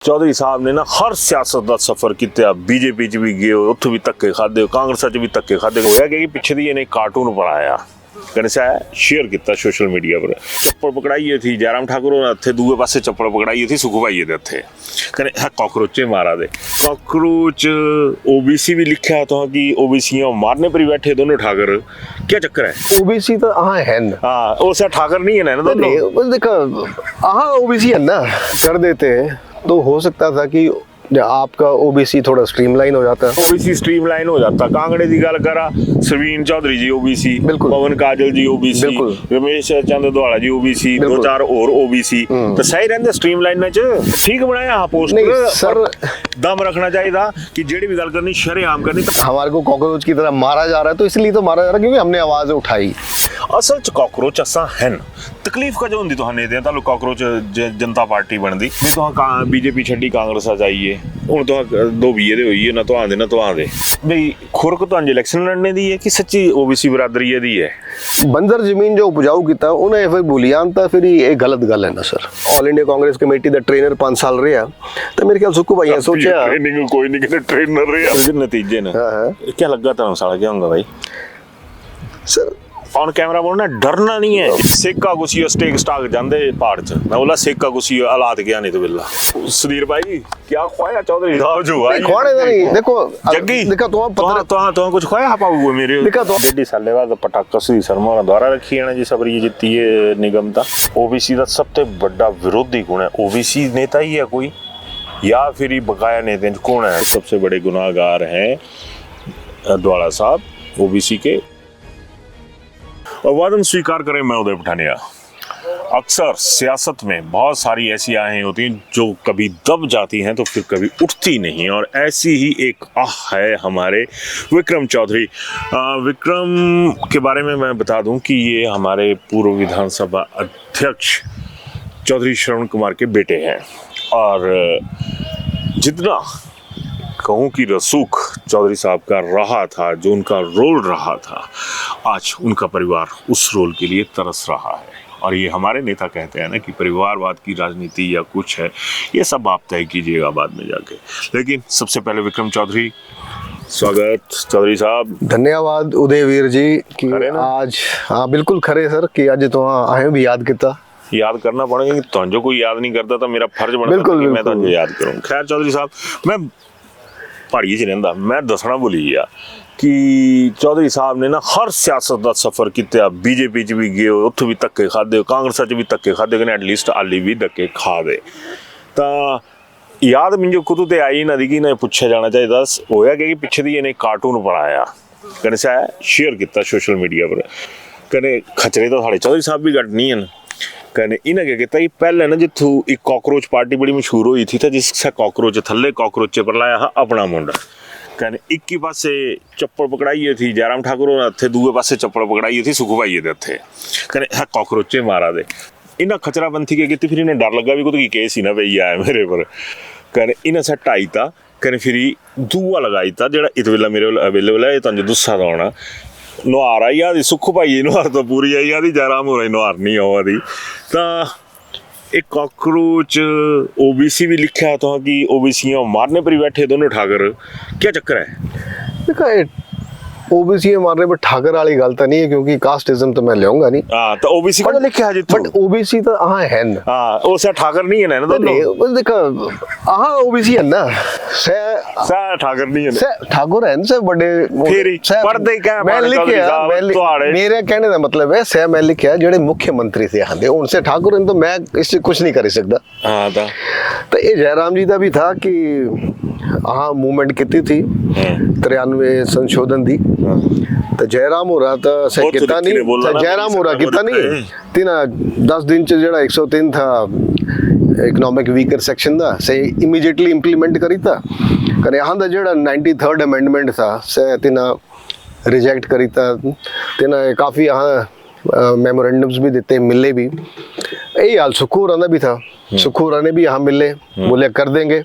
चौधरी साहब ने ना हर सियासत का सफर किया। बीजेपी च भी गए, उत्थों भी धक्के खादे, कांग्रेस च भी धक्के खादे। होया कि पिछे दी इन्हें कार्टून बनाया, कने शेयर किया सोशल मीडिया पर। चप्पल पकड़ाई थी जयराम ठाकुर हथे, दूए पासे चप्पल पकड़ाई थी सुखू भाई दे हथे, कने कॉकरोचे मारा दे। कॉकरोच ओबीसी भी लिखा तो कि ओबीसी मारने पर ही बैठे दोनों ठाकर। क्या चक्कर है? ओबीसी तो है ना। हाँ, वो ठाकर नहीं है ना दोनों। देखो ओबीसी है ना, कर देते तो हो सकता था कि आपका ओबीसी थोड़ा स्ट्रीमलाइन हो जाता। ओबीसी स्ट्रीमलाइन हो जाता। कांगड़े की गल करा, सरवीन चौधरी जी ओबीसी, बिल्कुल। पवन काजल जी ओबीसी, बिल्कुल। रमेश चंद दुआला जी ओबीसी, दो चार और ओबीसी, तो सही रहंदे स्ट्रीमलाइन च। ठीक बनाया हां पोस्टर सर, दम रखना चाहिए था कि जेडी भी गल करनी शरेआम करनी। तो हमारे को कॉकरोच की तरह मारा जा रहा है, तो इसलिए तो मारा जा रहा है क्योंकि हमने आवाज उठाई। असल च कॉकरोच असा है न। तकलीफ का जो होंदी तुहां ने तालु कॉकरोच जनता पार्टी बनदी भी तुहां बीजेपी छड्डी कांग्रेस आ जाइए हुण तुहां दो बीए दे होइए ना, तो आंदे भाई खुरक तो इलेक्शन लड़ने दी है कि सच्ची ओबीसी बरादरी दी है। बंजर जमीन जो उपजाऊ किता उन्हें फिर भूलियान था, फिर ये गलत गल है ना sir. All India Congress committee दा ट्रेनर 5 साल रहा, तो मेरे ख्याल सुक्कू भाई सोचा ट्रेनिंग कोई नहीं कि ट्रेनर रहा। नतीजे ने क्या लगा था साला क्या होगा भाई? सर ऑन कैमरा बोलना डरना नहीं है। सेका गुसी स्टेक स्टाक जांदे पहाड़ च, मैं बोला सेका गुसी हालात गया नहीं तो बिल्ला। सुधीर भाई क्या खोया चौधरी साहब जो आई खोने नहीं। देखो जग्गी देखा तो कुछ खोया पाऊ मेरे देखा तो डेढ़ी साल बाद पटाखा सुधीर शर्मा द्वारा रखी है ना जी सब ये जितती है निगम ता। ओबीसी का सबसे बड़ा विरोधी गुण है ओबीसी नेता ही है कोई, या फिर ये बकाया नेता कौन है? सबसे बड़े गुनाहगार हैं द्वारा साहब ओबीसी के। और वादन स्वीकार करें मैं उदय पठानिया, अक्सर सियासत में बहुत सारी ऐसी आहें होती हैं जो कभी दब जाती हैं तो फिर कभी उठती नहीं, और ऐसी ही एक है हमारे विक्रम चौधरी। विक्रम के बारे में मैं बता दूं कि ये हमारे पूर्व विधानसभा अध्यक्ष चौधरी श्रवण कुमार के बेटे हैं, और जितना कहूँ कि रसूख चौधरी साहब का रहा था, जो उनका रोल रहा था, आज उनका परिवार उस रोल के लिए तरस रहा है। और ये हमारे नेता कहते हैं ना कि परिवारवाद की राजनीति या कुछ है, ये सब आप तय कीजिएगा बाद में जाके। लेकिन सबसे पहले विक्रम चौधरी, स्वागत चौधरी साहब। धन्यवाद उदयवीर जी कि आज हाँ बिल्कुल खरे सर कि आज तो आए भी याद किया। याद करना पड़ेगा कि तो जो कोई याद नहीं करता तो मेरा फर्ज बनता कि मैं तो याद करूँ। खैर चौधरी साहब, मैं पहाड़ी च रहिंदा, मैं दसना भुली गया कि चौधरी साहब ने ना हर सियासत का सफर किया। बीजेपी च भी गए, उत्थों भी धक्के खादे, कांग्रेस च भी धक्के खादे, कने एटलीस्ट आली भी धक्के खा दे। तो याद मुझे खुद ते आई ना दी कि इन्हें पूछा जाना चाहिए। होया कि पिछे दी इन्हें कार्टून बनाया, कने शेयर किया सोशल मीडिया पर, कने खचरे तो साढ़े चौधरी साहब भी घट नहीं है। कने इन्हें क्या किया, पहले ना जिथों एक कॉकरोच पार्टी बड़ी मशहूर हुई थी, तो जिससे कॉकरोच थले कॉकरोचे पर लाया अपना मुंडा। कने एक ही पासे चप्पल पकड़ाई थी जयराम ठाकुर हथे, दूए पासे चप्पल पकड़ाई थी सुखू भाई दे हथे, कने कॉकरोचे मारा दे। इन्हें खचराबंदी के की, फिर इन्हें डर लगा भी कोई केस ही ना पई आया मेरे पर। कने इन्हें से ढाई था, कने फिर दूआ लगाई था जो इत वेला मेरे अवेलेबल है, तुझे दुस्सा दौना नुहार आई आदि सुखू भाई नुहार तो पूरी आई आदि, जयराम हो रही नुहार नहीं आओ आदि। तो एक कॉकरोच ओबीसी भी लिखा तो कि ओबीसी मारने पर ही बैठे दोनों ठाकर। क्या चक्कर है? देखा ओबीसी मारने पर ठाकर वाली गल तो नहीं है, क्योंकि कास्टिज्म तो मैं लेऊंगा नहीं। हां, तो ओबीसी को लिखा है जी, बट ओबीसी तो है ना। हां, वो से ठाकर नहीं है ना दोनों। देखा ओबीसी है ना, से ठाकर नहीं है, से ठाकुर है से बड़े फिर पढ़दे क्या मैं लिखया, मेरे कहने का मतलब है से मैं लिखया जेडे मुख्यमंत्री से आंदे उनसे ठाकुर, तो मैं इससे कुछ नहीं कर सकता। हां, तो ये जयराम जी का भी था कि हाँ मूवमेंट की थी 93 संशोधन दी, तो जयराम हो रहा था से कितना नहीं, जयराम हो रहा कितना नहीं तीना 10 दिन च जेड़ा 103 था इकोनॉमिक वीकर सेक्शन दा से इमीडिएटली इंप्लीमेंट करी था। कने यहाँ दा जेड़ा 93rd अमेंडमेंट था से तीना रिजेक्ट करी था। तीना काफ़ी यहाँ मेमोरेंडम्स भी देते मिले भी। यही हाल सुखू राना भी था, सुखू राने भी यहाँ मिले, बोले कर देंगे।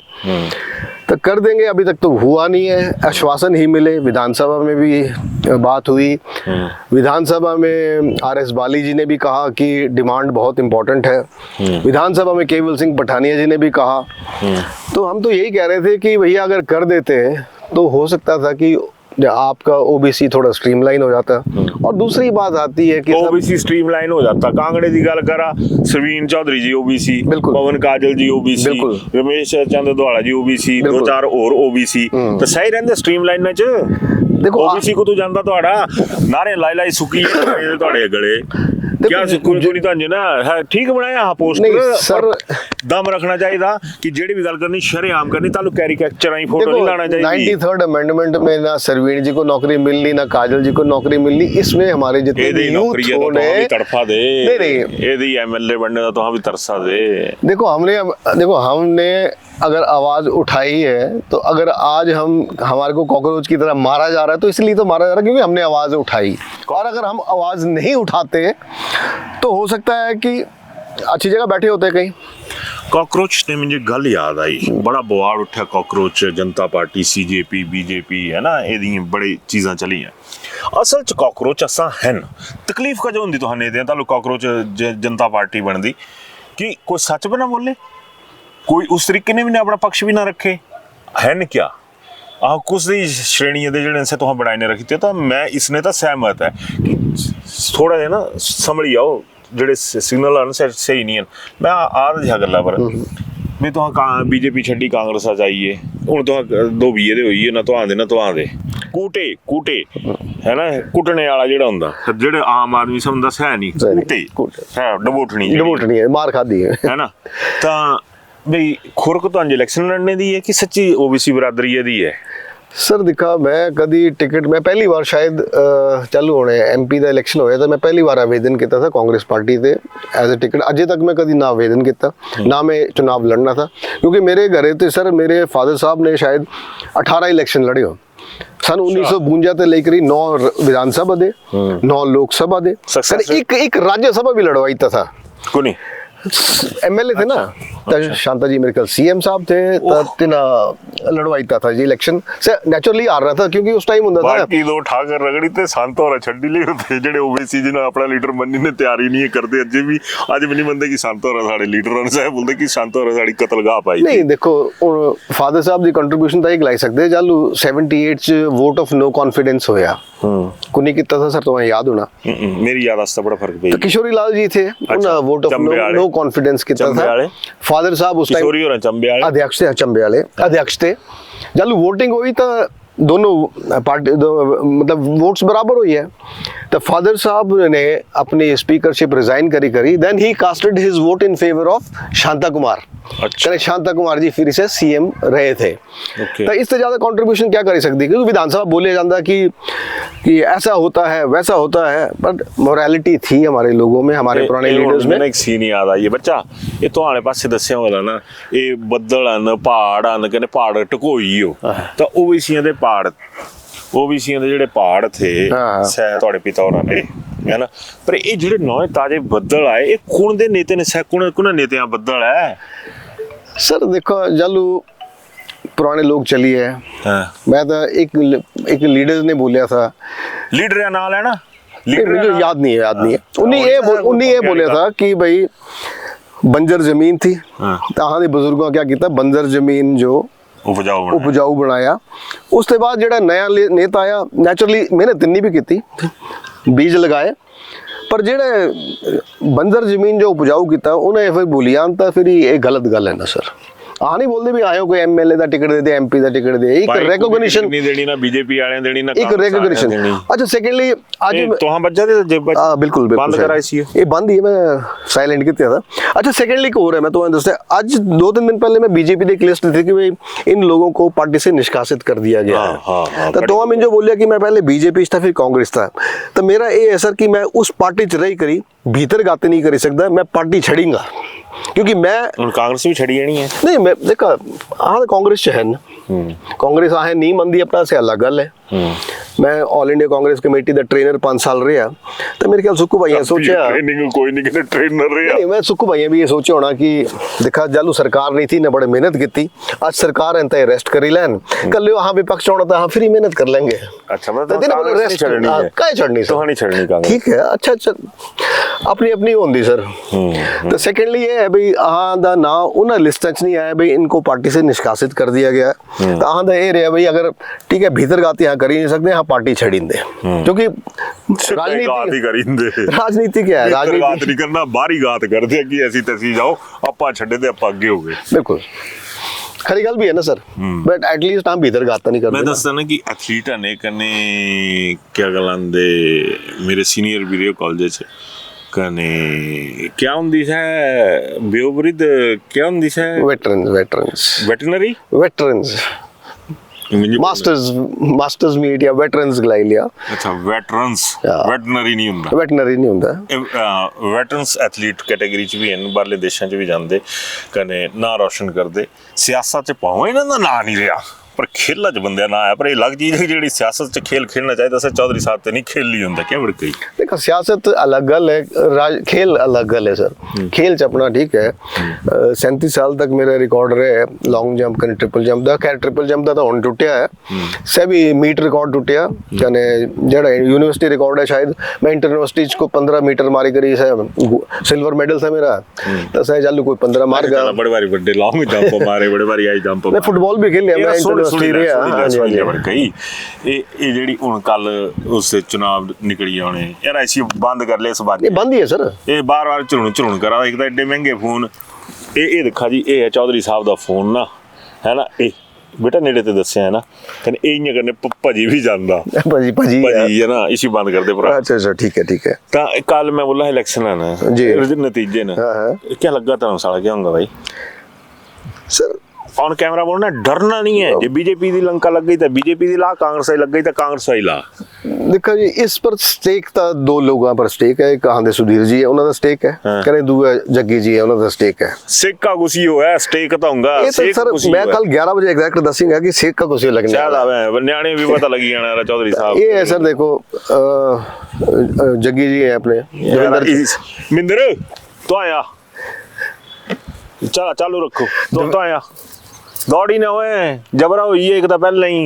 तो कर देंगे, अभी तक तो हुआ नहीं है, आश्वासन ही मिले। विधानसभा में भी बात हुई, विधानसभा में RS बाली जी ने भी कहा कि डिमांड बहुत इंपॉर्टेंट है, विधानसभा में केवल सिंह पठानिया जी ने भी कहा। तो हम तो यही कह रहे थे कि भैया अगर कर देते तो हो सकता था कि आपका OBC थोड़ा स्ट्रीमलाइन हो जाता। और दूसरी बात आती है कि OBC स्ट्रीमलाइन हो जाता। कांगड़े की गल करा, सरवीन चौधरी जी OBC, पवन काजल जी OBC, रमेश चंद दवाला जी OBC, 2-4 और OBC तो सही रहंदे स्ट्रीमलाइन च। देखो OBC को तो जानदा ਤੁਹਾਡਾ नारे लाई लाई सुकी है ਤੁਹਾਡੇ गले क्या सुकून को नहीं तो ना है ठीक बनाया हां पोस्टर सर। दम रखना चाहिए था कि जेडी भी गल करनी शरेआम करनी, तालु कैरिकेचर आई फोटो नहीं लाना चाहिए। 93rd अमेंडमेंट में ना सरवीण जी को नौकरी मिलनी, ना काजल जी को नौकरी मिलनी, इसमें हमारे जितने भी यूथ ने तड़फा दे नहीं एदी MLA बनने का तो हम भी तरसा दे। देखो हमने अगर आवाज उठाई है, तो अगर आज हमारे को कॉकरोच की तरह मारा जा रहा है तो इसलिए तो मारा जा रहा है क्योंकि हमने आवाज उठाई। और अगर हम आवाज नहीं उठाते तो हो सकता है कि अच्छी जगह बैठे होते कहीं। कॉकरोच ने मुझे गल याद आई, बड़ा बवाड़ उठा कॉकरोच, जनता पार्टी, CJP, BJP है ना, ये बड़ी चीज़ां चली हैं। असल च कॉकरोच असा हैं तकलीफ का जो होंगी तो हने दें तालु कॉकरोच जनता पार्टी बनती कि कोई सच भी ना बोले, कोई उस तरीके ने भी अपना पक्ष भी ना रखे हैं क्या कुछ दी श्रेणी दे जेड़े से तुहां बनाए ने रखी थे। तो मैं इसने तो सहमत है कि थोड़ा जिहा ना संभली आओ जेड़े सिग्नल आन सही नहीं है। मैं आद जिहा गल्ला पर मैं तुहां BJP छड्डी कांग्रेस आ जाइए हुण तुहां 2 बीए दे होइए ना तो आंदे कूटे है ना, कुटने वाला जेड़ा हुंदा जेड़े आम आदमी समझदा है नहीं कूटे है डबोटनी है, मार खादी है ना। तां भाई खुरक तो इलेक्शन लड़ने दी है कि सच्ची OBC बरादरी दी है? सर दिखा मैं कभी टिकट, मैं पहली बार शायद चालू होने MP का इलेक्शन होया था, मैं पहली बार आवेदन किया था कांग्रेस पार्टी से एज ए टिकट। अजे तक मैं कभी ना आवेदन किया ना मैं चुनाव लड़ना था, क्योंकि मेरे घरे थे सर मेरे फादर साहब ने शायद 18 इलेक्शन लड़े हो सन 1952 से लेकर 9 विधानसभा दे 9 लोकसभा दे सर, एक राज्यसभा भी लड़वाई था। कोनी MLA थे ना, शांता जी मेरे ख्याल CM साहब थे, तिना लड़वाईता था जी इलेक्शन से नेचुरली आ रहा था क्योंकि उस टाइम होता था बाकी दो ठाकर रगड़ी ते सांतोरा छड्डी ले थे जेडे OBC जिन्हें अपना लीडर बनने ने तैयारी नहीं करते अजे भी नहीं बनते कि सांतोरा साडे लीडर साहब बोलते कि सांतोरा साडी कत्लगाह पाई नहीं। देखो फादर साहब दी कंट्रीब्यूशन तो एक लाई सकते जालू 78 च वोट ऑफ नो कॉन्फिडेंस होया कुनी कितना था सर, तुम्हें याद होना? मेरी याद आस्ता बड़ा फर्क तो किशोरी लाल जी थे उन वोट ऑफ नो कॉन्फिडेंस कितना था। फादर साहब उस टाइम अध्यक्ष थे, चंबे अध्यक्ष थे। जालू वोटिंग हुई तो दोनों पार्टी मतलब वोट्स बराबर हुई है। तो फादर साहब ने अपनी स्पीकरशिप रिजाइन करी then he casted his vote in favour of Shanta Kumar. अच्छा। शांता कुमार जी फिर से CM रहे थे। तो इससे ज्यादा कंट्रीब्यूशन क्या कर सकती, क्योंकि विधानसभा बोले जाता कि ऐसा होता है वैसा होता है, बट मोरालिटी थी हमारे लोगों में, हमारे पुराने लीडर्स में। एक सीन याद आई है बच्चा, ये तो आने पासे दस्या वाला ना, ये बद्दल आन पहाड़ आन कहने पहाड़ टकोई हो तो OBC दे पहाड़ OBC दे जेड़े पहाड़ थे सह तुहाडे पिता होरां ने है ना, पर ये जेड़े नवे ताजे बद्दल आए ये कुण दे नेते ने, कुण नेतियां बद्दल है सर? देखो जालू पुराने लोग चली है। मैं तो एक लीडर ने बोलिया था, लीडर का नाम है ना, मुझे याद नहीं है उन्हीं ये बोलिया था कि भाई बंजर जमीन थी तहां दे बुजुर्गों क्या किया, बंजर जमीन जो उपजाऊ बनाया। उसके बाद जेड़ा नया नेता आया नेचुरली मेहनत इन्नी भी की, बीज लगाए, पर जेड़े बंजर जमीन जो उपजाऊ किया उन्हें फिर बोलिया तो फिर ये गलत गल है ना सर। नहीं बोलते भी आयो कोई MLA का टिकट दे MP का टिकट दे, एक रिकॉग्निशन नहीं देनी ना BJP वाले देनी ना एक रिकॉग्निशन। अच्छा सेकेंडली आज तो हम बच्चा दे जेब बिल्कुल बंद कराई सी ये बंद ही मैं साइलेंट किया था। अच्छा सेकेंडली को हो रहा है, मैं तो दोस्त आज 2-3 दिन पहले मैं BJP की लिस्ट थी कि भाई इन लोगों को पार्टी से निष्कासित कर दिया गया है। तो हम जो बोलिया कि मैं पहले BJP था फिर कांग्रेस था, तो मेरा ये है सर कि मैं उस पार्टी च रही करी भीतर गाते नहीं कर सकता, मैं पार्टी छड़ींगा क्योंकि मैं कांग्रेस भी छड़ी नहीं है। नहीं मैं देखा कांग्रेस च है ना, कांग्रेस आहे नहीं मंदी अपना से अलग गल है। मैं ऑल इंडिया कांग्रेस कमेटी ਦਾ ਟ੍ਰੇਨਰ 5 ਸਾਲ ਰਿਹਾ ਤੇ ਮੇਰੇ ਖਿਆਲ ਸੁੱਕੂ ਭਾਈਆਂ ਸੋਚਿਆ ट्रेनिंग कोई नहीं किते ट्रेनर रहा नहीं मैं सुक्कू भाइयों भी ये सोचा होना कि देखा जालू सरकार नहीं थी ना बड़े मेहनत की थी आज सरकार है तो रेस्ट कर ही लैन कल हाँ विपक्ष होना था हाँ फिर ही मेहनत कर लेंगे अच्छा मतलब रेस्ट काहे छड़नी तो नहीं छड़नी कांग्रेस ठीक है अच्छा अच्छा अपनी अपनी होंदी सर तो सेकेंडली ये है भाई हाँ दा ना उन्हें लिस्ट च नहीं आया भाई इनको पार्टी से निष्कासित कर दिया गया तो हाँ दा ये रहा भाई अगर ठीक है भीतर गाती यहाँ कर ही नहीं सकते हाँ पार्टी छड़ी दे क्योंकि राजनीति क्या है राजनीति नहीं करना बाहरी गात करते कि ऐसी तैसी जाओ आपा छड़े ते आपा अगे हो गए बिल्कुल खरी गल भी है ना सर बट एटलीस्ट हम भीतर गाता नहीं करते मैं दसदा ना कि एथलीट ने कने क्या गलांदे मेरे सीनियर भी रहे कॉलेज च कने क्या हुंदी है बेओवरिद क्या हुंदी है वेटरन्स वेटरनरी मास्टर्स मीट या वेटरन्स गलाई लिया अच्छा वेटरन्स वेटनरी नहीं हुंदा वेटरन्स एथलीट कैटेगरी च भी हैं बाहरले देशां च भी जांदे कने ना रोशन करदे सियासत च पावे इन्हां दा ना नहीं रहा पर खेला च बंदे ना आया पर ये लग चीज है जेडी सियासत च खेल खेलना चाहिए सर चौधरी साहब ते नहीं खेल ली हुंदा क्या बड़कई देखो सियासत अलग गल है खेल अलग गल है सर खेल च अपना ठीक है 37 साल तक मेरा रिकॉर्ड रहे लॉन्ग जंप कने ट्रिपल जंप दा खैर ट्रिपल जंप दा तो हुन टुटिया है सभी मीट रिकॉर्ड टुटिया कने जेड़ा यूनिवर्सिटी रिकॉर्ड है शायद मैं इंटर यूनिवर्सिटी को 15 मीटर मारी करी से सिल्वर मेडल था मेरा तो सही चालू कोई 15 मार गया बड़े बारी बड़े लॉन्ग जंप मारे बड़े बारी हाई जंप मैं फुटबॉल भी खेल लिया मैं ਜਿਹੜੀ ਹੁਣ ਕੱਲ ਉਸ ਚੁਣਾਵ ਨਿਕਲੀ ਆਉਣੇ ਯਾਰ ਐਸੀ ਬੰਦ ਕਰ ਲੈ ਇਸ ਬਾਤ ਇਹ ਬੰਦ ਹੀ ਹੈ ਸਰ ਇਹ ਬਾਰ-ਬਾਰ ਝੁਣ ਕਰਾ ਇੱਕ ਤਾਂ ਐਡੇ ਮਹਿੰਗੇ ਫੋਨ ਇਹ ਦੇਖਾ ਜੀ ਇਹ ਹੈ ਚੌਧਰੀ ਸਾਹਿਬ ਦਾ ਫੋਨ ਨਾ ਹੈ ਨਾ ਇਹ बेटा नेड़े ते दस्या है ना कने ए इयां करने भाजी भी जांदा भाजी है ना इसी बंद कर दे पूरा अच्छा ठीक है ता कल मैं बोला इलेक्शन है ना जी नतीजे ना क्या लगा तेन साला क्या होगा भाई सर ऑन कैमरा बोलना डरना नहीं है जे बीजेपी दी लंका लग गई तो बीजेपी दी ला कांग्रेस आई लग गई तो कांग्रेस आई ला देखो जी इस पर स्टेक तो दो लोगों पर स्टेक है एक आंदे सुधीर जी है उन्होंने स्टेक है करे दूसरा जग्गी जी है उन्होंने स्टेक है सिक्का कुसी हो है स्टेक तो होगा सर मैं कल 11 बजे एग्जैक्ट दसूंगा कि सिक्का कुसी लगने शायद आवे न्याणे भी पता लगी जाना चौधरी साहब ये है सर देखो जग्गी जी है अपने मिंदर तो आया चला चालू रखो तो आया दौड़ी ना होए जबरा हुई है एक तो पहले ही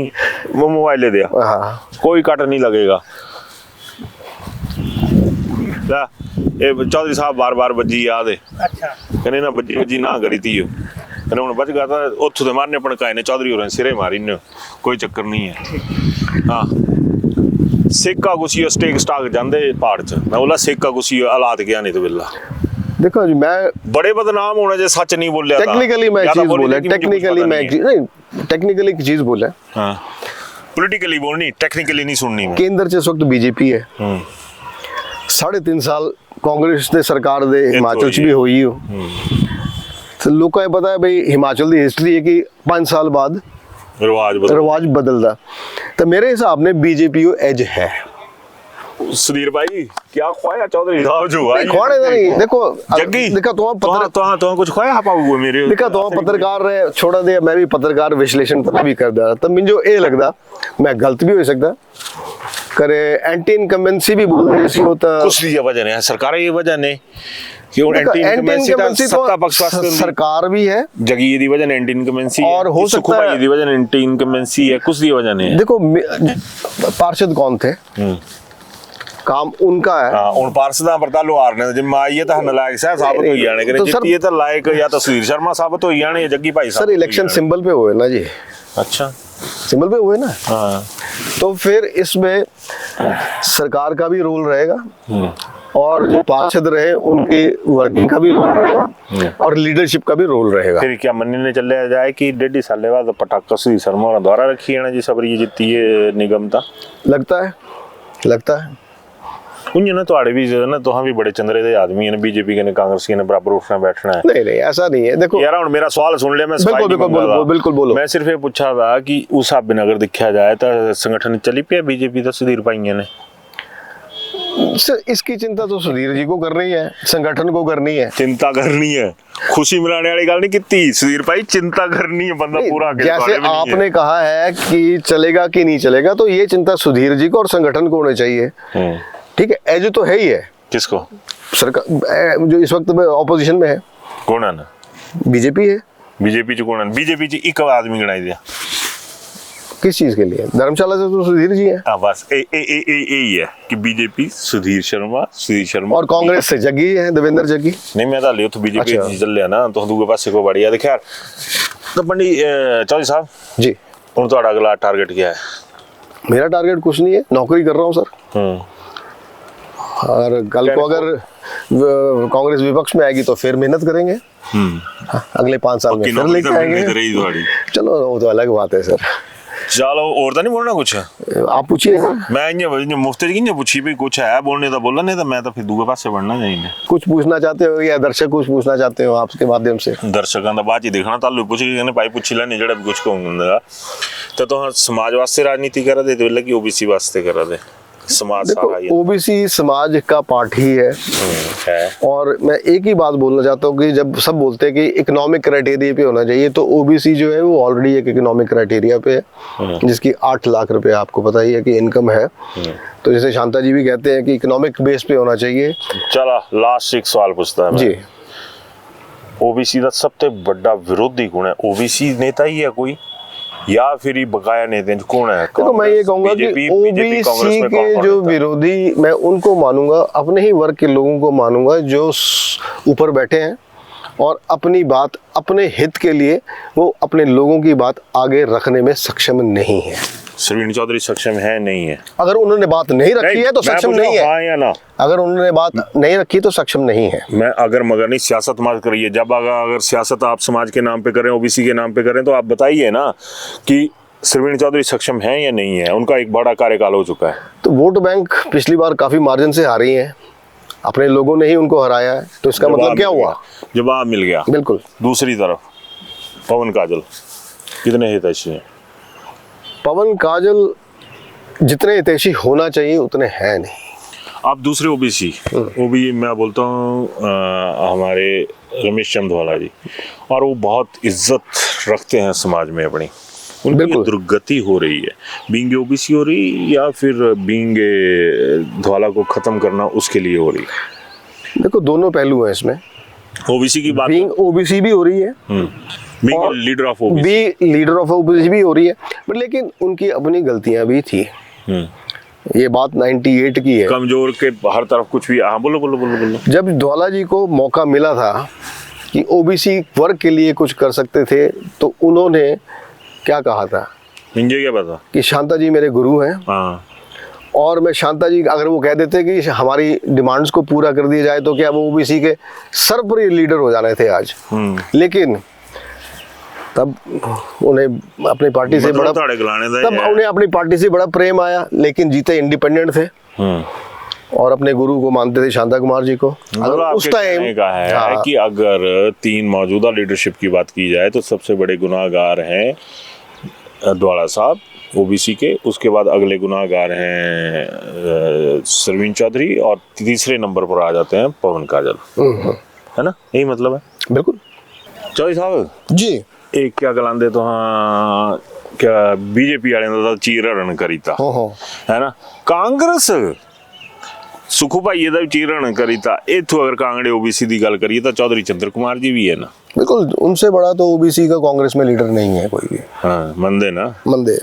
वो मोबाइल ले दिया कोई कट नहीं लगेगा ये चौधरी साहब बार बजी याद है अच्छा कहने ना बजी ना करी थी कहने हुन बच गया था उथों ते मारने पणकाए ने चौधरी होरें सिरे मारी ने कोई चक्कर नहीं है हाँ सिक्का कुछ स्टेक स्टाक जांदे पहाड़ च मैं बोला सिक्का कुछ हालात गया नहीं तो बिल्ला देखो जी मैं बड़े बदनाम होने जो सच नहीं बोलिया टेक्निकली मैं चीज बोला टेक्निकली एक चीज बोला हां पॉलिटिकली बोलनी टेक्निकली नहीं सुननी मैं केंद्र च इस वक्त बीजेपी है 3.5 साल कांग्रेस दे सरकार दे हिमाचल च भी हुई हो तो लोगों को पता है भाई हिमाचल दी हिस्ट्री है कि 5 साल बाद रिवाज बदलदा तो मेरे हिसाब ने बीजेपी को एज है सुधीर भाई क्या खोया चौधरी साहब जो है खोने नहीं देखो जग्गी देखा तो कुछ खोया पाऊंगा मेरे देखा तो पत्रकार रहे छोड़ा दे मैं भी पत्रकार विश्लेषण भी करदा तो मुझे ये लगदा मैं गलत भी हो सकदा करे एंटी इनकम्बेंसी भी बोल रही सी होता कुछ भी वजह है सरकार ये वजह ने कि एंटी इनकम्बेंसी सत्ता पक्ष वास्ते सरकार भी है जगी दी वजह एंटी इनकम्बेंसी और हो सकता है दी वजह एंटी इनकम्बेंसी है कुछ दी वजह ने देखो पार्षद कौन थे काम उनका है हां उन पार्षदा पर तालो हारने जे माईए ता नलायक साबित हो जाने करे जितनी ये तो लायक या तो सुधीर शर्मा साबित हो जाने जग्गी भाई साहब सर इलेक्शन सिंबल पे हुए ना जी अच्छा सिंबल पे हुए ना हां तो फिर इसमें सरकार का भी रोल रहेगा और जो पार्षद रहे उनकी वर्किंग का भी रोल रहेगा और लीडरशिप का भी रोल रहेगा फिर क्या मनने चले जाए कि 1.5 साल बाद पटाखा सुधीर शर्मा और द्वारा रखी है ना जी सबरी जीती है निगम ता लगता है उन्हें ना तोड़े भी जो ना तो हम भी बड़े चंद्रे दे आदमी हैं बीजेपी के ने कांग्रेस के ने बराबर उठना बैठना है नहीं ऐसा नहीं है देखो यार हुन मेरा सवाल सुन लिया मैं बिल्कुल बोलो मैं सिर्फ ये पूछा था कि उस हिसाब बिन अगर देखा जाए तो संगठन चली पिया बीजेपी तो सुधीर भाई ने सर इसकी चिंता तो सुधीर जी को करनी है, संगठन को करनी है। चिंता करनी है, खुशी मनाने वाली गल नहीं की सुधीर भाई, चिंता करनी है, बंदा पूरा जैसे आपने कहा है कि चलेगा कि नहीं चलेगा, तो ये चिंता सुधीर जी को और संगठन को होनी चाहिए। ठीक है, एज तो है ही है। किसको? सरकार जो इस वक्त ऑपोजिशन में है। कौन है ना? बीजेपी है। बीजेपी च कौन है? बीजेपी च एक आदमी गिनाई दिया। किस चीज के लिए? धर्मशाला से तो सुधीर जी हैं। हाँ बस यही है कि बीजेपी सुधीर शर्मा और कांग्रेस से जग्गी है, देवेंद्र जग्गी। नहीं मैं तो लियो तो बीजेपी चल लिया ना, तो दूसरे पासे को बढ़िया देखा यार। तो पंडित चौधरी साहब जी, उन तो अगला टारगेट क्या है? मेरा टारगेट कुछ नहीं है, नौकरी कर रहा हूँ सर। और कल को अगर कांग्रेस विपक्ष में आएगी तो फिर मेहनत करेंगे। अगले 5 साल में फिर लेके आएंगे। चलो वो तो अलग बात है सर। चलो और तो नहीं बोलना कुछ? आप पूछिए। मैं मुफ्त की पूछी भी कुछ है बोलने तो बोला, नहीं तो मैं तो फिर दूसरे पास से बढ़ना चाहिए। कुछ पूछना चाहते हो या दर्शक कुछ पूछना चाहते हो आपके माध्यम से? दर्शकों का बात ही देखना तालु पूछ के भाई पूछ लेने जड़ा भी कुछ कहूंगा तो समाज वास्ते राजनीति करा दे तो लगी ओबीसी वास्ते करा दे। समाज देखो ओबीसी समाज का पार्ट ही है। और मैं एक ही बात बोलना चाहता हूँ कि जब सब बोलते हैं कि इकोनॉमिक क्राइटेरिया पे होना चाहिए, तो ओबीसी जो है वो ऑलरेडी एक इकोनॉमिक क्राइटेरिया पे है, जिसकी 8 लाख रुपए आपको पता ही है कि इनकम है। तो जैसे शांता जी भी कहते हैं कि इकोनॉमिक बेस पे होना चाहिए। चला लास्ट एक सवाल पूछता है जी, ओबीसी का सबसे बड़ा विरोधी कौन है? ओबीसी नेता ही है कोई या फिर बकाया नेता कौन है? तो मैं ये कहूंगा कि ओबीसी के जो विरोधी, मैं उनको मानूंगा, अपने ही वर्ग के लोगों को मानूंगा जो ऊपर बैठे हैं और अपनी बात, अपने हित के लिए वो अपने लोगों की बात आगे रखने में सक्षम नहीं है। सरवीण चौधरी सक्षम है नहीं है? अगर उन्होंने बात नहीं रखी है तो सक्षम नहीं है। हाँ या ना? अगर उन्होंने बात नहीं रखी तो सक्षम नहीं है। मैं अगर मगर नहीं, सियासत मत करिए। जब अगर सियासत आप समाज के नाम पे करें, ओबीसी के नाम पे करें, तो आप बताइए ना कि सरवीण चौधरी सक्षम है या नहीं है? उनका एक बड़ा कार्यकाल हो चुका है। तो वोट बैंक पिछली बार काफी मार्जिन से हारी है, अपने लोगों ने ही उनको हराया है, तो इसका मतलब क्या हुआ? जवाब मिल गया। बिल्कुल। दूसरी तरफ पवन काजल कितने हितैषी हैं? पवन काजल जितने हितैषी होना चाहिए उतने हैं नहीं। आप दूसरे ओबीसी, वो भी मैं बोलता हूँ हमारे रमेश चंदवाला जी, और वो बहुत इज्जत रखते हैं समाज में अपनी, उनकी दुर्गति हो रही है। बीइंग ओबीसी हो रही या फिर बीइंग धवाला को खत्म करना उसके लिए हो रही? देखो दोनों पहलू हैं इसमें। ओबीसी की बात, बीइंग ओबीसी भी हो रही है, leader of OBC, leader of OBC भी हो रही है, बट लेकिन उनकी अपनी गलतियां भी थी। ये बात 98 की है। कमजोर के हर तरफ कुछ भी। हाँ बोलो बोलो बोलो बोलो। जब धवाला जी को मौका मिला था कि ओबीसी वर्ग के लिए कुछ कर सकते थे, तो उन्होंने क्या कहा था? मुझे क्या पता कि शांता जी मेरे गुरु हैं। हाँ। और मैं शांता जी, अगर वो कह देते कि हमारी डिमांड्स को पूरा कर दिया जाए, तो क्या वो ओबीसी के सर्वप्रिय लीडर हो जाने थे आज। लेकिन तब उन्हें अपनी पार्टी से बड़ा, तब उन्हें अपनी पार्टी से बड़ा प्रेम आया, लेकिन जीते इंडिपेंडेंट थे और अपने गुरु को मानते थे, शांता कुमार जी को। अगर उस टाइम का है कि अगर 3 मौजूदा लीडरशिप की बात की जाए तो सबसे बड़े गुनाहगार हैं धवाला साहब ओबीसी के, उसके बाद अगले गुनाहगार हैं सरवीण चौधरी, और तीसरे नंबर पर आ जाते हैं पवन काजल, है ना? यही मतलब है। बिल्कुल। चौधरी साहब जी, एक क्या गलांदे तो हाँ, क्या बीजेपी वाले ने तो चीरण करी था, है ना? कांग्रेस सुखू भाई ये चीरण करी था। इथों अगर कांगड़े ओबीसी की गल करिए तो चौधरी चंद्र कुमार जी भी है ना? बिल्कुल, उनसे बड़ा तो ओबीसी का कांग्रेस में लीडर नहीं है कोई भी। हाँ, मंदे ना मंदे।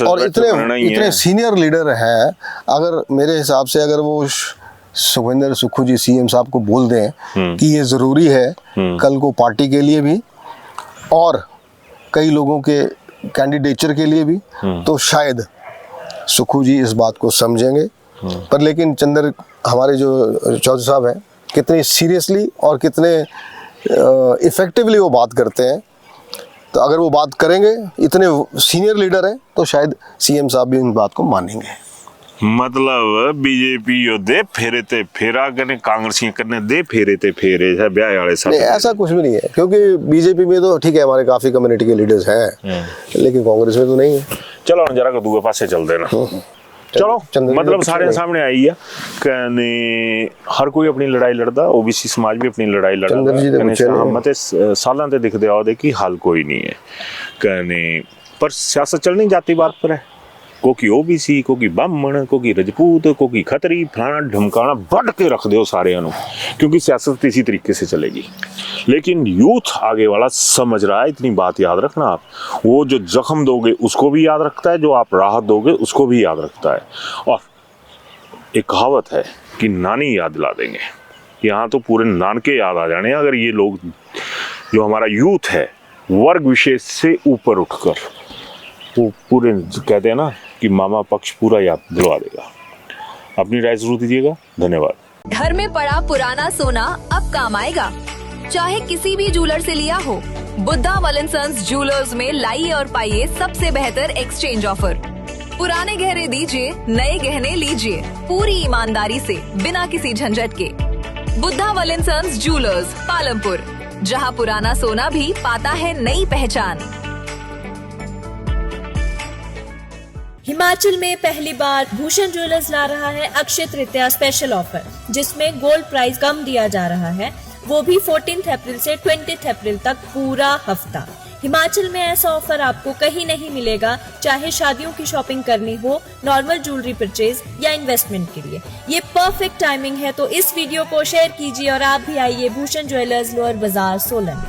और इतने सीनियर लीडर हैं, अगर मेरे हिसाब से अगर वो सुखविंदर सुक्खू जी सीएम साहब को बोल दें कि ये जरूरी है कल को पार्टी के लिए भी और कई लोगों के कैंडिडेचर के लिए भी, तो शायद सुक्खू जी इस बात को समझेंगे। पर लेकिन चंद्र हमारे जो चौधरी साहब हैं, कितनी सीरियसली और कितने इफेक्टिवली वो बात करते हैं, तो अगर वो बात करेंगे, इतने सीनियर लीडर हैं, तो शायद सीएम साहब भी इन बात को मानेंगे। मतलब बीजेपी योद्धे फेरे ते फेरा करने, कांग्रेस करने दे फेरे ते फेरे है ब्याह वाले साथ। नहीं, ऐसा कुछ भी नहीं है, क्योंकि बीजेपी में तो ठीक है हमारे काफी कम्युनिटी के लीडर्स हैं, लेकिन कांग्रेस में तो नहीं है। चलो जरा को दूसरे पासे चल देना। चलो चंद्र जी मतलब तो सारे पीछे सामने आई है कने हर कोई अपनी लड़ाई लड़दा, ओबीसी समाज भी अपनी लड़ाई लड़दा चंद्र जी दे कने बच्चे ने। मते सालां ते दिखदे आओ कि हल कोई नहीं है कने पर सियासत चलनी जाति बात पर है। कोई ओबीसी, कोई ब्राह्मण, कोई रजपूत, कोई खतरी, फलाना ढमकाना बढ़ के रख दो सारे अनु, क्योंकि सियासत इसी तरीके से चलेगी। लेकिन यूथ आगे वाला समझ रहा है, इतनी बात याद रखना आप, वो जो जख्म दोगे उसको भी याद रखता है, जो आप राहत दोगे उसको भी याद रखता है। और एक कहावत है कि नानी याद दिला देंगे, यहाँ तो पूरे नानके याद आ जाने अगर ये लोग, जो हमारा यूथ है वर्ग विशेष से ऊपर उठकर, वो पूरे कहते हैं ना कि मामा पक्ष पूरा याद दिलवा देगा। अपनी राय जरूर दीजिएगा। धन्यवाद। घर में पड़ा पुराना सोना अब काम आएगा, चाहे किसी भी ज्वेलर से लिया हो। बुद्धा वलन सन्स ज्वेलर्स में लाइए और पाइए सबसे बेहतर एक्सचेंज ऑफर। पुराने गहने दीजिए, नए गहने लीजिए, पूरी ईमानदारी से, बिना किसी झंझट के। बुद्धा वलन सन्स ज्वेलर्स, पालमपुर, जहां पुराना सोना भी पाता है नई पहचान। हिमाचल में पहली बार भूषण ज्वेलर्स ला रहा है अक्षय तृतीया स्पेशल ऑफर, जिसमें गोल्ड प्राइस कम दिया जा रहा है, वो भी 14 अप्रैल से 20 अप्रैल तक पूरा हफ्ता। हिमाचल में ऐसा ऑफर आपको कहीं नहीं मिलेगा, चाहे शादियों की शॉपिंग करनी हो, नॉर्मल ज्वेलरी परचेज या इन्वेस्टमेंट के लिए। ये परफेक्ट टाइमिंग है, तो इस वीडियो को शेयर कीजिए और आप भी आइए भूषण ज्वेलर्स, लोअर बाजार, सोलन।